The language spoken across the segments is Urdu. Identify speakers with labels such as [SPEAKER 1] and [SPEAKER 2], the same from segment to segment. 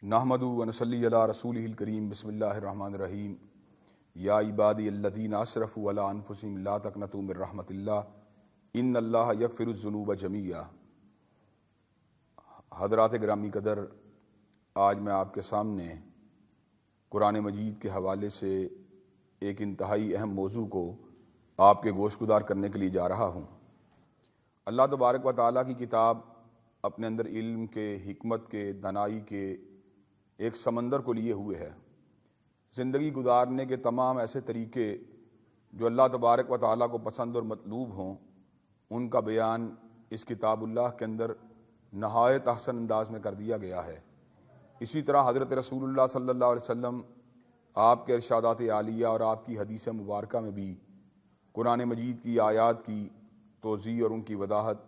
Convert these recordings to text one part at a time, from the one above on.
[SPEAKER 1] نحمدہ و نصلی علی رسولہ الکریم بسم اللہ الرحمن الرحیم یا عبادی الذین اسرفوا علی انفسہم لا تقنطوا من رحمت اللہ ان اللہ یغفر الذنوب جمیعا۔ حضرات گرامی قدر، آج میں آپ کے سامنے قرآن مجید کے حوالے سے ایک انتہائی اہم موضوع کو آپ کے گوش گدار کرنے کے لیے جا رہا ہوں۔ اللہ تبارک و تعالیٰ کی کتاب اپنے اندر علم کے، حکمت کے، دانائی کے ایک سمندر کو لیے ہوئے ہے۔ زندگی گزارنے کے تمام ایسے طریقے جو اللہ تبارک و تعالیٰ کو پسند اور مطلوب ہوں، ان کا بیان اس کتاب اللہ کے اندر نہایت احسن انداز میں کر دیا گیا ہے۔ اسی طرح حضرت رسول اللہ صلی اللہ علیہ وسلم آپ کے ارشادات عالیہ اور آپ کی حدیث مبارکہ میں بھی قرآن مجید کی آیات کی توضیح اور ان کی وضاحت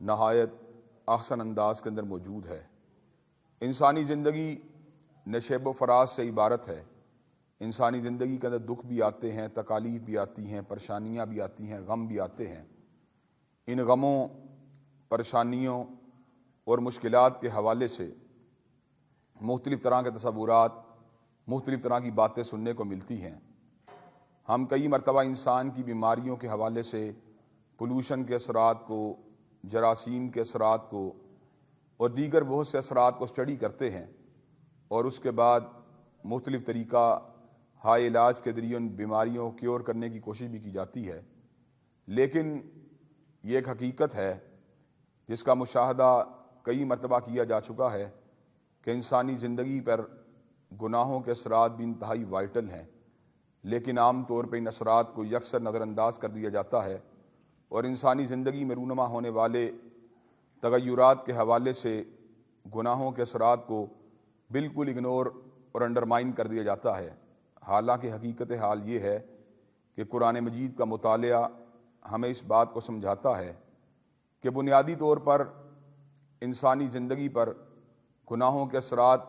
[SPEAKER 1] نہایت احسن انداز کے اندر موجود ہے۔ انسانی زندگی نشیب و فراز سے عبارت ہے۔ انسانی زندگی کے اندر دکھ بھی آتے ہیں، تکالیف بھی آتی ہیں، پریشانیاں بھی آتی ہیں، غم بھی آتے ہیں۔ ان غموں، پریشانیوں اور مشکلات کے حوالے سے مختلف طرح کے تصورات، مختلف طرح کی باتیں سننے کو ملتی ہیں۔ ہم کئی مرتبہ انسان کی بیماریوں کے حوالے سے پولوشن کے اثرات کو، جراثیم کے اثرات کو اور دیگر بہت سے اثرات کو اسٹڈی کرتے ہیں، اور اس کے بعد مختلف طریقہ ہائے علاج کے ذریعے ان بیماریوں کو کیور کرنے کی کوشش بھی کی جاتی ہے۔ لیکن یہ ایک حقیقت ہے جس کا مشاہدہ کئی مرتبہ کیا جا چکا ہے کہ انسانی زندگی پر گناہوں کے اثرات بھی انتہائی وائٹل ہیں، لیکن عام طور پہ ان اثرات کو یکسر نظر انداز کر دیا جاتا ہے، اور انسانی زندگی میں رونما ہونے والے تغیرات کے حوالے سے گناہوں کے اثرات کو بالکل اگنور اور انڈرمائن کر دیا جاتا ہے۔ حالانکہ حقیقت حال یہ ہے کہ قرآن مجید کا مطالعہ ہمیں اس بات کو سمجھاتا ہے کہ بنیادی طور پر انسانی زندگی پر گناہوں کے اثرات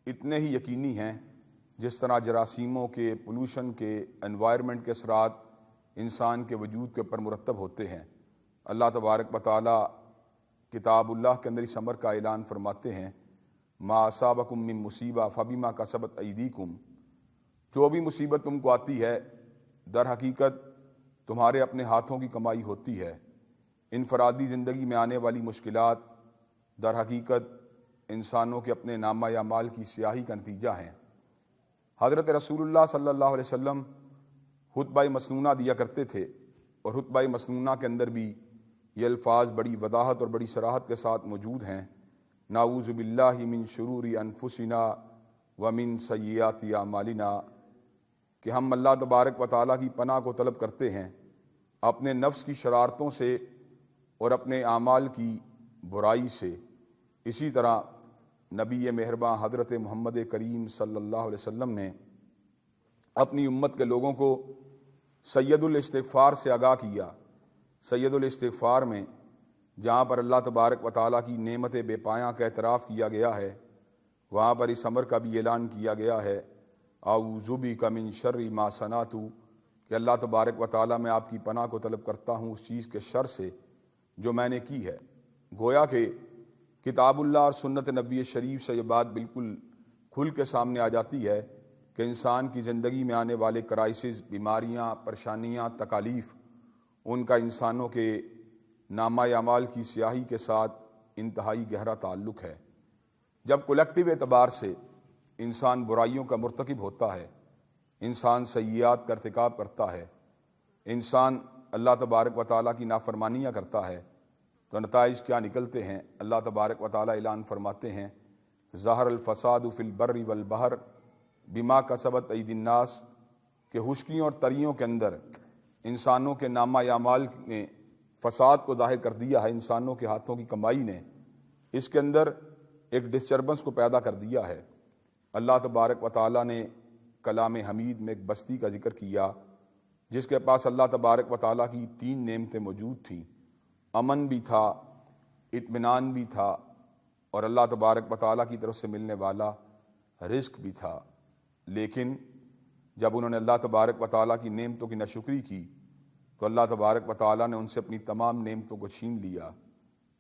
[SPEAKER 1] اتنے ہی یقینی ہیں جس طرح جراثیموں کے، پولوشن کے، انوائرمنٹ کے اثرات انسان کے وجود کے اوپر مرتب ہوتے ہیں۔ اللہ تبارک و تعالیٰ کتاب اللہ کے اندر اس امر کا اعلان فرماتے ہیں، ما اصابکم من مصیبہ فبما کسبت ایدیکم، جو بھی مصیبت تم کو آتی ہے در حقیقت تمہارے اپنے ہاتھوں کی کمائی ہوتی ہے۔ انفرادی زندگی میں آنے والی مشکلات در حقیقت انسانوں کے اپنے نامہ اعمال کی سیاہی کا نتیجہ ہیں۔ حضرت رسول اللہ صلی اللہ علیہ وسلم خطبہ مسنونہ دیا کرتے تھے، اور خطبہ مسنونہ کے اندر بھی یہ الفاظ بڑی وضاحت اور بڑی صراحت کے ساتھ موجود ہیں، نعوذ باللہ من شرور انفسنا ومن سیئات اعمالنا، کہ ہم اللہ تبارک و تعالیٰ کی پناہ کو طلب کرتے ہیں اپنے نفس کی شرارتوں سے اور اپنے اعمال کی برائی سے۔ اسی طرح نبی مہرباں حضرت محمد کریم صلی اللہ علیہ وسلم نے اپنی امت کے لوگوں کو سید الاستغفار سے آگاہ کیا۔ سید الاستغفار میں جہاں پر اللہ تبارک و تعالیٰ کی نعمت بے پایاں کا اعتراف کیا گیا ہے، وہاں پر اس امر کا بھی اعلان کیا گیا ہے، اعوذ بک من شر ما صنعت، کہ اللہ تبارک و تعالیٰ میں آپ کی پناہ کو طلب کرتا ہوں اس چیز کے شر سے جو میں نے کی ہے۔ گویا کہ کتاب اللہ اور سنت نبی شریف سے یہ بات بالکل کھل کے سامنے آ جاتی ہے کہ انسان کی زندگی میں آنے والے کرائسس، بیماریاں، پریشانیاں، تکالیف، ان کا انسانوں کے نامہ اعمال کی سیاہی کے ساتھ انتہائی گہرا تعلق ہے۔ جب کلیکٹیو اعتبار سے انسان برائیوں کا مرتکب ہوتا ہے، انسان سیئات کا ارتکاب کرتا ہے، انسان اللہ تبارک و تعالیٰ کی نافرمانیاں کرتا ہے، تو نتائج کیا نکلتے ہیں؟ اللہ تبارک و تعالیٰ اعلان فرماتے ہیں، ظہر الفساد فی البر والبحر بما کسبت ایدی الناس، کہ خشکیوں اور تریوں کے اندر انسانوں کے نامہ اعمال نے فساد کو ظاہر کر دیا ہے۔ انسانوں کے ہاتھوں کی کمائی نے اس کے اندر ایک ڈسٹربنس کو پیدا کر دیا ہے۔ اللہ تبارک و تعالیٰ نے کلام حمید میں ایک بستی کا ذکر کیا جس کے پاس اللہ تبارک و تعالیٰ کی 3 نعمتیں موجود تھیں، امن بھی تھا، اطمینان بھی تھا، اور اللہ تبارک و تعالیٰ کی طرف سے ملنے والا رزق بھی تھا۔ لیکن جب انہوں نے اللہ تبارک و تعالیٰ کی نعمتوں کی ناشکری کی تو اللہ تبارک و تعالیٰ نے ان سے اپنی تمام نعمتوں کو چھین لیا۔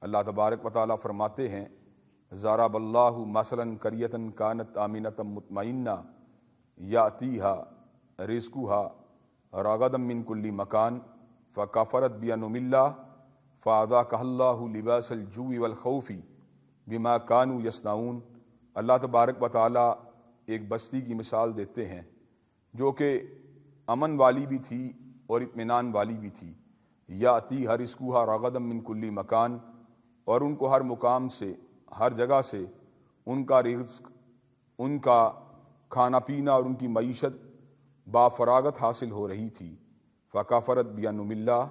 [SPEAKER 1] اللہ تبارک و تعالیٰ فرماتے ہیں ضرب اللہ مثلا قریۃ کانت آمنۃ مطمئنہ یأتیہا رزقها رغدا من کل مکان فکفرت بانعم اللہ فاذاقها اللہ لباس الجوع والخوف بما كانوا یصنعون۔ اللہ تبارک و تعالیٰ ایک بستی کی مثال دیتے ہیں جو کہ امن والی بھی تھی اور اطمینان والی بھی تھی۔ یأتیہا رزقها رغدا من کل مکان، اور ان کو ہر مقام سے، ہر جگہ سے ان کا رزق، ان کا کھانا پینا اور ان کی معیشت بافراغت حاصل ہو رہی تھی۔ فکفرت بانعم اللہ،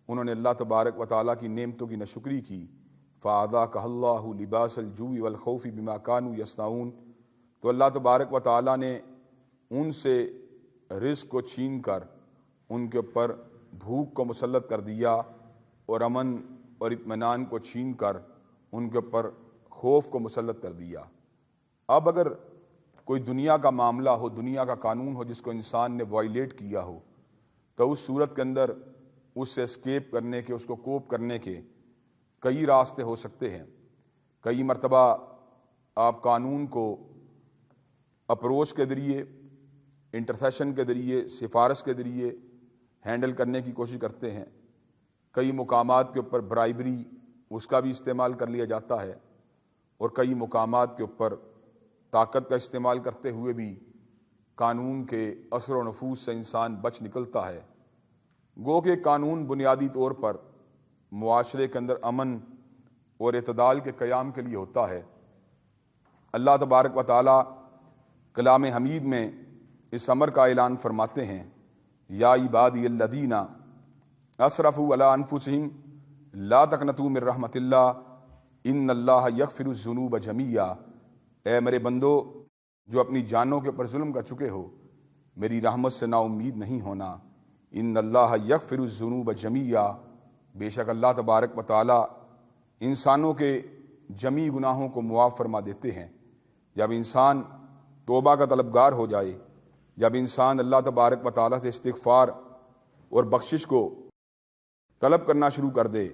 [SPEAKER 1] انہوں نے اللہ تبارک و تعالیٰ کی نعمتوں کی ناشکری کی۔ فاذاقها اللہ لباس الجوع والخوف بما كانوا یصنعون، تو اللہ تبارک و تعالیٰ نے ان سے رزق کو چھین کر ان کے اوپر بھوک کو مسلط کر دیا، اور امن اور اطمینان کو چھین کر ان کے اوپر خوف کو مسلط کر دیا۔ اب اگر کوئی دنیا کا معاملہ ہو، دنیا کا قانون ہو جس کو انسان نے وائلیٹ کیا ہو، تو اس صورت کے اندر اس سے اسکیپ کرنے کے، اس کو کوپ کرنے کے کئی راستے ہو سکتے ہیں۔ کئی مرتبہ آپ قانون کو اپروچ کے ذریعے، انٹرسیشن کے ذریعے، سفارش کے ذریعے ہینڈل کرنے کی کوشش کرتے ہیں۔ کئی مقامات کے اوپر برائبری، اس کا بھی استعمال کر لیا جاتا ہے، اور کئی مقامات کے اوپر طاقت کا استعمال کرتے ہوئے بھی قانون کے اثر و نفوذ سے انسان بچ نکلتا ہے۔ گو کہ قانون بنیادی طور پر معاشرے کے اندر امن اور اعتدال کے قیام کے لیے ہوتا ہے۔ اللہ تبارک و تعالیٰ کلام حمید میں اس امر کا اعلان فرماتے ہیں، یا عبادی الذین اسرفوا علی انفسہم لا تقنطوا من رحمت اللہ ان اللہ یغفر الذنوب جمیعا۔ اے میرے بندو جو اپنی جانوں کے اوپر ظلم کر چکے ہو، میری رحمت سے نا امید نہیں ہونا۔ ان اللہ یغفر الذنوب جمیعا، بے شک اللہ تبارک و تعالی انسانوں کے جمی گناہوں کو معاف فرما دیتے ہیں۔ جب انسان توبہ کا طلبگار ہو جائے، جب انسان اللہ تبارک و تعالی سے استغفار اور بخشش کو طلب کرنا شروع کر دے،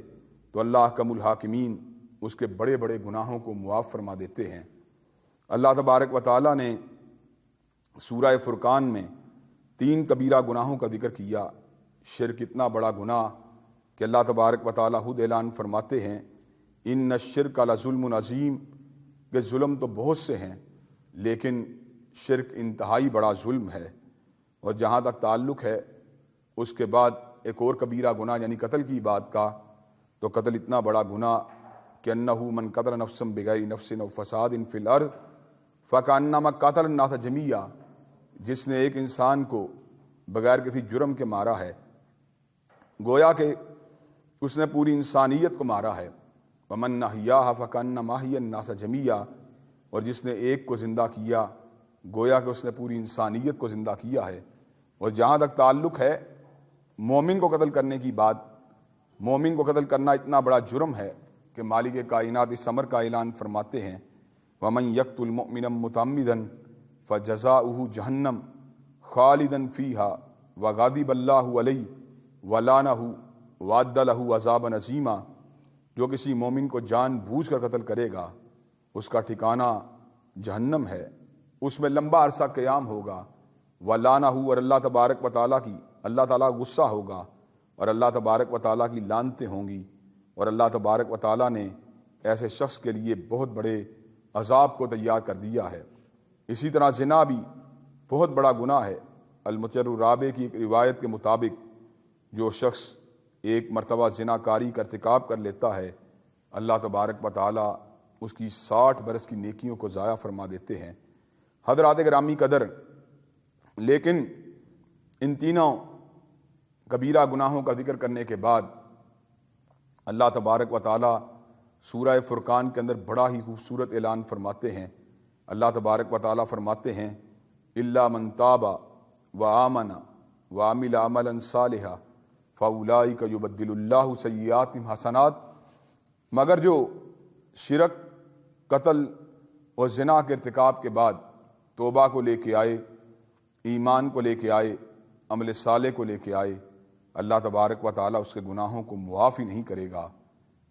[SPEAKER 1] تو اللہ حکم الحاکمین اس کے بڑے بڑے گناہوں کو معاف فرما دیتے ہیں۔ اللہ تبارک و تعالی نے سورہ فرقان میں 3 کبیرہ گناہوں کا ذکر کیا۔ شرک اتنا بڑا گناہ کہ اللہ تبارک و تعالی خود اعلان فرماتے ہیں، ان الشرک لظلم عظیم، کہ ظلم تو بہت سے ہیں لیکن شرک انتہائی بڑا ظلم ہے۔ اور جہاں تک تعلق ہے اس کے بعد ایک اور کبیرہ گناہ یعنی قتل کی بات کا، تو قتل اتنا بڑا گناہ کہ انہ من قتل نفسا بغیر نفس او فساد فی الارض فکانما قتل الناس جمیعا، جس نے ایک انسان کو بغیر کسی جرم کے مارا ہے، گویا کہ اس نے پوری انسانیت کو مارا ہے۔ ومن احیاھا فکانما احیا الناس جمیعا، اور جس نے ایک کو زندہ کیا گویا کہ اس نے پوری انسانیت کو زندہ کیا ہے۔ اور جہاں تک تعلق ہے مومن کو قتل کرنے کی بات، مومن کو قتل کرنا اتنا بڑا جرم ہے کہ مالک کائنات اس امر کا اعلان فرماتے ہیں، ومن یقتل مؤمنا متعمدا فجزاؤہ جہنم خالدا فیہا وغضب اللہ علیہ ولعنہ وأعد لہ عذابا عظیما، جو کسی مومن کو جان بوجھ کر قتل کرے گا اس کا ٹھکانہ جہنم ہے، اس میں لمبا عرصہ قیام ہوگا۔ ولعنہ، اور اللہ تبارک و تعالیٰ کی، اللہ تعالیٰ غصہ ہوگا اور اللہ تبارک و تعالیٰ کی لعنتیں ہوں گی، اور اللہ تبارک و تعالیٰ نے ایسے شخص کے لیے بہت بڑے عذاب کو تیار کر دیا ہے۔ اسی طرح زنا بھی بہت بڑا گناہ ہے۔ المطر الرابع کی ایک روایت کے مطابق جو شخص ایک مرتبہ زنا کاری کا ارتکاب کر لیتا ہے، اللہ تبارک و تعالیٰ اس کی 60 برس کی نیکیوں کو ضائع فرما دیتے ہیں۔ حضرات گرامی قدر، لیکن ان تینوں کبیرہ گناہوں کا ذکر کرنے کے بعد اللہ تبارک و تعالیٰ سورہ فرقان کے اندر بڑا ہی خوبصورت اعلان فرماتے ہیں۔ اللہ تبارک و تعالیٰ فرماتے ہیں، الا من تاب وآمن وعمل عملا صالحا فاولئک یبدل اللہ سیئاتہم حسنات، مگر جو شرک، قتل اور زنا کے ارتکاب کے بعد توبہ کو لے کے آئے، ایمان کو لے کے آئے، عمل صالح کو لے کے آئے، اللہ تبارک و تعالیٰ اس کے گناہوں کو معاف ہی نہیں کرے گا،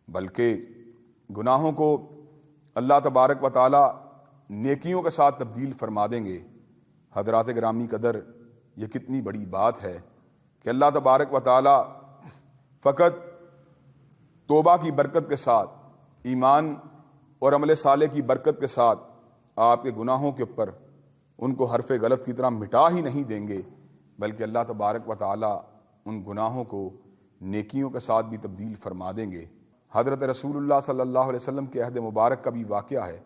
[SPEAKER 1] بلکہ گناہوں کو اللہ تبارک و تعالی نیکیوں کے ساتھ تبدیل فرما دیں گے۔ حضرات گرامی قدر، یہ کتنی بڑی بات ہے کہ اللہ تبارک و تعالی فقط توبہ کی برکت کے ساتھ، ایمان اور عمل صالح کی برکت کے ساتھ آپ کے گناہوں کے اوپر ان کو حرف غلط کی طرح مٹا ہی نہیں دیں گے، بلکہ اللہ تبارک و تعالی ان گناہوں کو نیکیوں کے ساتھ بھی تبدیل فرما دیں گے۔ حضرت رسول اللہ صلی اللہ علیہ وسلم کے عہد مبارک کا بھی واقعہ ہے۔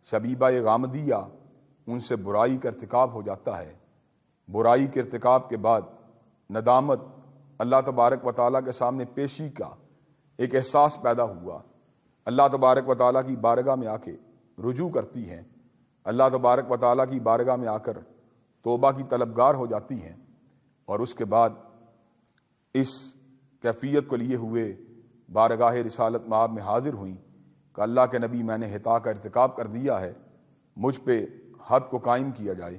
[SPEAKER 1] شبیبہ غامدیہ، ان سے برائی کا ارتکاب ہو جاتا ہے۔ برائی کے ارتکاب کے بعد ندامت، اللہ تبارک و تعالیٰ کے سامنے پیشی کا ایک احساس پیدا ہوا۔ اللہ تبارک و تعالیٰ کی بارگاہ میں آ کے رجوع کرتی ہیں، اللہ تبارک و تعالیٰ کی بارگاہ میں آ کر توبہ کی طلبگار ہو جاتی ہیں، اور اس کے بعد اس کیفیت کو لیے ہوئے بارگاہ رسالت مآب میں حاضر ہوئیں کہ اللہ کے نبی، میں نے خطا کا ارتکاب کر دیا ہے، مجھ پہ حد کو قائم کیا جائے۔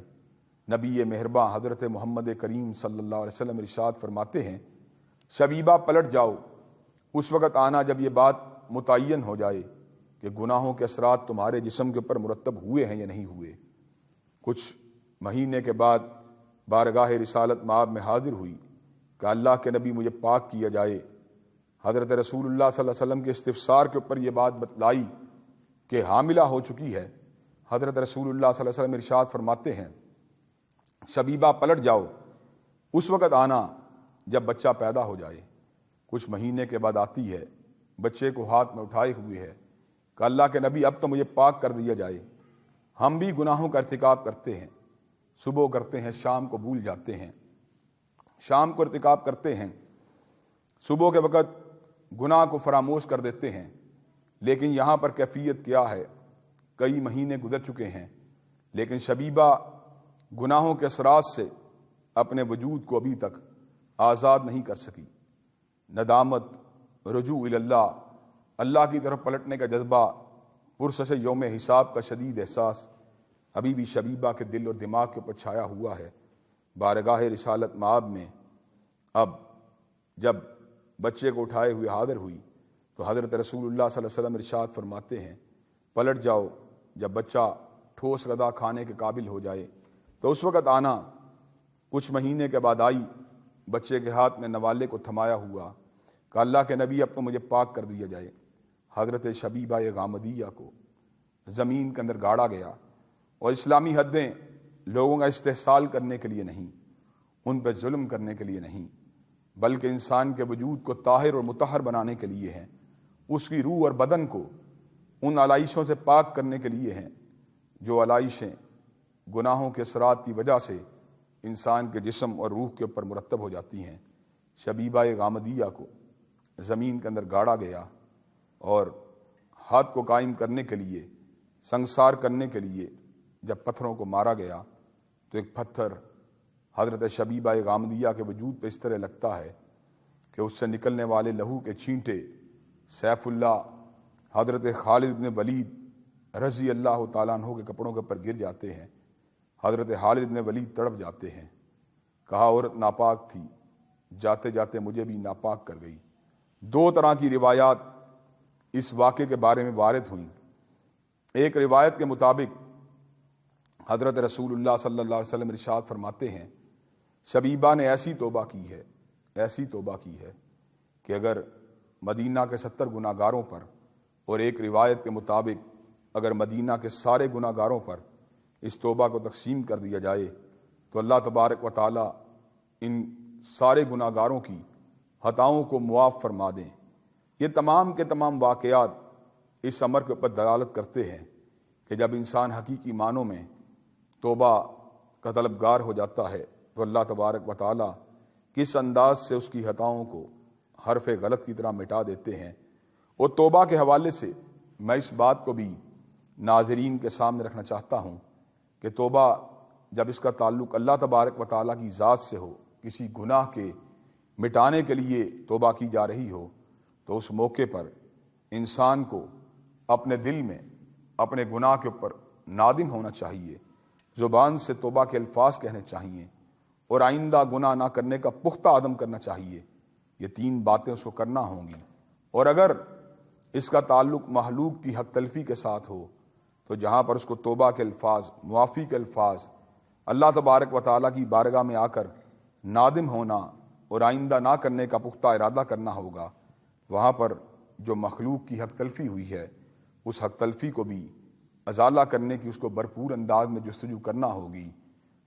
[SPEAKER 1] نبی مہرباں حضرت محمد کریم صلی اللہ علیہ وسلم ارشاد فرماتے ہیں، شبیبہ پلٹ جاؤ، اس وقت آنا جب یہ بات متعین ہو جائے کہ گناہوں کے اثرات تمہارے جسم کے اوپر مرتب ہوئے ہیں یا نہیں ہوئے۔ کچھ مہینے کے بعد بارگاہ رسالت مآب میں حاضر ہوئی کہ اللہ کے نبی، مجھے پاک کیا جائے۔ حضرت رسول اللہ صلی اللہ علیہ وسلم کے استفسار کے اوپر یہ بات بتلائی کہ حاملہ ہو چکی ہے۔ حضرت رسول اللہ صلی اللہ علیہ وسلم ارشاد فرماتے ہیں، شبیبہ پلٹ جاؤ، اس وقت آنا جب بچہ پیدا ہو جائے۔ کچھ مہینے کے بعد آتی ہے، بچے کو ہاتھ میں اٹھائے ہوئے ہے کہ اللہ کے نبی، اب تو مجھے پاک کر دیا جائے۔ ہم بھی گناہوں کا ارتکاب کرتے ہیں، صبح کرتے ہیں، شام کو بھول جاتے ہیں، شام کو ارتکاب کرتے ہیں، صبح کے وقت گناہ کو فراموش کر دیتے ہیں۔ لیکن یہاں پر کیفیت کیا ہے؟ کئی مہینے گزر چکے ہیں، لیکن شبیبہ گناہوں کے اثرات سے اپنے وجود کو ابھی تک آزاد نہیں کر سکی۔ ندامت، رجوع اللہ، اللہ کی طرف پلٹنے کا جذبہ، پرسش یوم حساب کا شدید احساس ابھی بھی شبیبہ کے دل اور دماغ کے اوپر چھایا ہوا ہے۔ بارگاہ رسالت مآب میں اب جب بچے کو اٹھائے ہوئے حاضر ہوئی تو حضرت رسول اللہ صلی اللہ علیہ وسلم ارشاد فرماتے ہیں، پلٹ جاؤ، جب بچہ ٹھوس غذا کھانے کے قابل ہو جائے تو اس وقت آنا۔ کچھ مہینے کے بعد آئی، بچے کے ہاتھ میں نوالے کو تھمایا ہوا کہ اللہ کے نبی، اب تو مجھے پاک کر دیا جائے۔ حضرت شبیبہ غامدیہ کو زمین کے اندر گاڑا گیا، اور اسلامی حدیں لوگوں کا استحصال کرنے کے لیے نہیں، ان پہ ظلم کرنے کے لیے نہیں، بلکہ انسان کے وجود کو طاہر اور مطہر بنانے کے لیے ہیں، اس کی روح اور بدن کو ان علائشوں سے پاک کرنے کے لیے ہیں جو علائشیں گناہوں کے اثرات کی وجہ سے انسان کے جسم اور روح کے اوپر مرتب ہو جاتی ہیں۔ شبیبہ غامدیہ کو زمین کے اندر گاڑا گیا، اور حد کو قائم کرنے کے لیے، سنگسار کرنے کے لیے جب پتھروں کو مارا گیا تو ایک پتھر حضرت شبیبہ غامدیہ کے وجود پہ اس طرح لگتا ہے کہ اس سے نکلنے والے لہو کے چھینٹے سیف اللہ حضرت خالد بن ولید رضی اللہ تعالیٰ عنہ کے کپڑوں کے اوپر گر جاتے ہیں۔ حضرت خالد بن ولید تڑپ جاتے ہیں، کہا عورت ناپاک تھی، جاتے جاتے مجھے بھی ناپاک کر گئی۔ دو طرح کی روایات اس واقعے کے بارے میں وارد ہوئیں۔ ایک روایت کے مطابق حضرت رسول اللہ صلی اللہ علیہ وسلم ارشاد فرماتے ہیں، شبیبہ نے ایسی توبہ کی ہے، ایسی توبہ کی ہے کہ اگر مدینہ کے 70 گناہ گاروں پر، اور ایک روایت کے مطابق اگر مدینہ کے سارے گناہ گاروں پر اس توبہ کو تقسیم کر دیا جائے تو اللہ تبارک و تعالی ان سارے گناہ گاروں کی خطاؤں کو معاف فرما دیں۔ یہ تمام کے تمام واقعات اس امر کے اوپر دلالت کرتے ہیں کہ جب انسان حقیقی معنوں میں توبہ کا طلبگار ہو جاتا ہے تو اللہ تبارک و تعالی کس انداز سے اس کی خطاؤں کو حرف غلط کی طرح مٹا دیتے ہیں۔ اور توبہ کے حوالے سے میں اس بات کو بھی ناظرین کے سامنے رکھنا چاہتا ہوں کہ توبہ جب اس کا تعلق اللہ تبارک و تعالیٰ کی ذات سے ہو، کسی گناہ کے مٹانے کے لیے توبہ کی جا رہی ہو، تو اس موقع پر انسان کو اپنے دل میں اپنے گناہ کے اوپر نادم ہونا چاہیے، زبان سے توبہ کے الفاظ کہنے چاہیے، اور آئندہ گناہ نہ کرنے کا پختہ عزم کرنا چاہیے۔ یہ 3 باتیں اس کو کرنا ہوں گی، اور اگر اس کا تعلق محلوق کی حق تلفی کے ساتھ ہو تو جہاں پر اس کو توبہ کے الفاظ، معافی کے الفاظ، اللہ تبارک و تعالیٰ کی بارگاہ میں آ کر نادم ہونا اور آئندہ نہ کرنے کا پختہ ارادہ کرنا ہوگا، وہاں پر جو مخلوق کی حق تلفی ہوئی ہے اس حق تلفی کو بھی ازالہ کرنے کی اس کو بھرپور انداز میں جستجو کرنا ہوگی،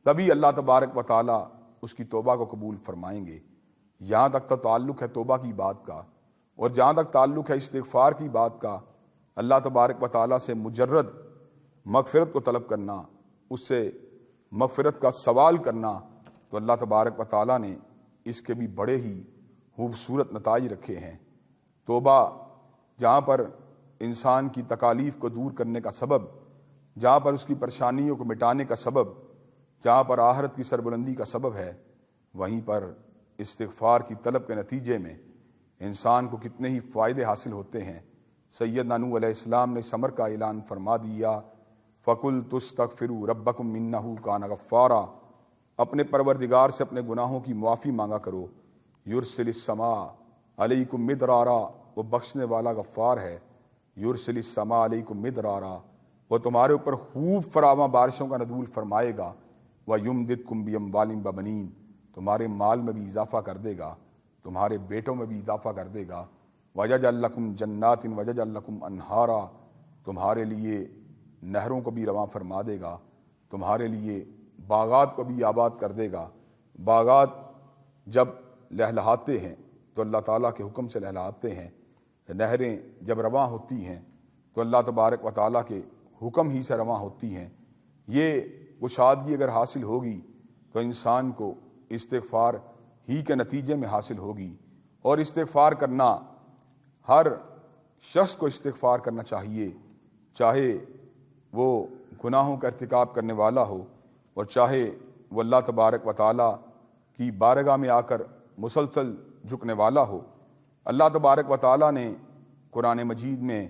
[SPEAKER 1] تبھی اللہ تبارک و تعالیٰ اس کی توبہ کو قبول فرمائیں گے۔ یہاں تک تو تعلق ہے توبہ کی بات کا، اور جہاں تک تعلق ہے استغفار کی بات کا، اللہ تبارک و تعالیٰ سے مجرد مغفرت کو طلب کرنا، اس سے مغفرت کا سوال کرنا، تو اللہ تبارک و تعالیٰ نے اس کے بھی بڑے ہی خوبصورت نتائج رکھے ہیں۔ توبہ جہاں پر انسان کی تکالیف کو دور کرنے کا سبب، جہاں پر اس کی پریشانیوں کو مٹانے کا سبب، جہاں پر آخرت کی سربلندی کا سبب ہے، وہیں پر استغفار کی طلب کے نتیجے میں انسان کو کتنے ہی فائدے حاصل ہوتے ہیں۔ سیدنا نوح علیہ السلام نے اس امر کا اعلان فرما دیا، فَقُلْتُ اسْتَغْفِرُوا رَبَّكُمْ إِنَّهُ كَانَ غَفَّارًا، اپنے پروردگار سے اپنے گناہوں کی معافی مانگا کرو، یرسل السماء علیکم مدرارا، وہ بخشنے والا غفار ہے، یرسل السماء علیکم مدرارا، وہ تمہارے اوپر خوب فراواں بارشوں کا نزول فرمائے گا، وَيُمْدِدْكُمْ بِأَمْوَالٍ وَبَنِينَ، تمہارے مال میں بھی اضافہ کر دے گا، تمہارے بیٹوں میں بھی اضافہ کر دے گا، وَيَجْعَلْ لَكُمْ جَنَّاتٍ وَيَجْعَلْ لَكُمْ أَنْهَارًا، تمہارے لیے نہروں کو بھی رواں فرما دے گا، تمہارے لیے باغات کو بھی آباد کر دے گا۔ باغات جب لہلہاتے ہیں تو اللہ تعالیٰ کے حکم سے لہلہاتے ہیں، نہریں جب رواں ہوتی ہیں تو اللہ تبارک و تعالیٰ کے حکم ہی سے رواں ہوتی ہیں۔ یہ کشادگی اگر حاصل ہوگی تو انسان کو استغفار ہی کے نتیجے میں حاصل ہوگی، اور استغفار کرنا ہر شخص کو استغفار کرنا چاہیے، چاہے وہ گناہوں کا ارتکاب کرنے والا ہو اور چاہے وہ اللہ تبارک و تعالیٰ کی بارگاہ میں آ کر مسلسل جھکنے والا ہو۔ اللہ تبارک و تعالیٰ نے قرآن مجید میں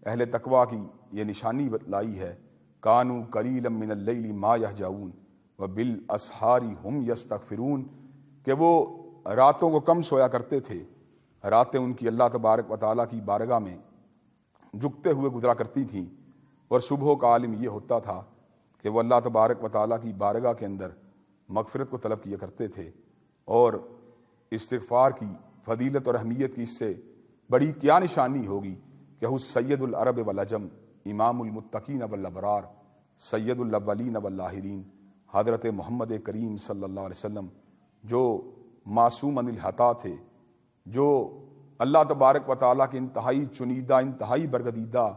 [SPEAKER 1] اہل تقویٰ کی یہ نشانی بتلائی ہے، کانوا قلیلا من اللیل ما یہجعون وبالاسحار ہم یستغفرون، کہ وہ راتوں کو کم سویا کرتے تھے، راتیں ان کی اللہ تبارک و تعالیٰ کی بارگاہ میں جھکتے ہوئے گزرا کرتی تھیں، اور صبح کا عالم یہ ہوتا تھا کہ وہ اللہ تبارک و تعالیٰ کی بارگاہ کے اندر مغفرت کو طلب کیا کرتے تھے۔ اور استغفار کی فضیلت اور اہمیت کی اس سے بڑی کیا نشانی ہوگی کہ وہ سید العرب والعجم، امام المتقین والابرار، سید الاولین والآخرین، حضرت محمد کریم صلی اللہ علیہ وسلم، جو معصوم عن الخطا تھے، جو اللہ تبارک و تعالیٰ کے انتہائی چنیدہ، انتہائی برگزیدہ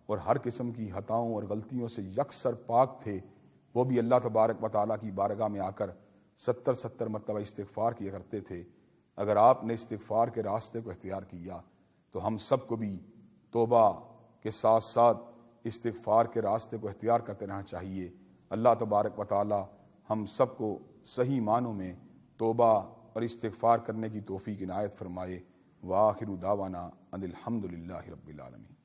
[SPEAKER 1] اور ہر قسم کی خطاؤں اور غلطیوں سے یکسر پاک تھے، وہ بھی اللہ تبارک و تعالیٰ کی بارگاہ میں آ کر 70 مرتبہ استغفار کیا کرتے تھے۔ اگر آپ نے استغفار کے راستے کو اختیار کیا تو ہم سب کو بھی توبہ کے ساتھ ساتھ استغفار کے راستے کو اختیار کرتے رہنا چاہیے۔ اللہ تبارک و تعالیٰ ہم سب کو صحیح معنوں میں توبہ اور استغفار کرنے کی توفیق عنایت فرمائے۔ وآخر دعوانا ان الحمدللہ رب العالمین۔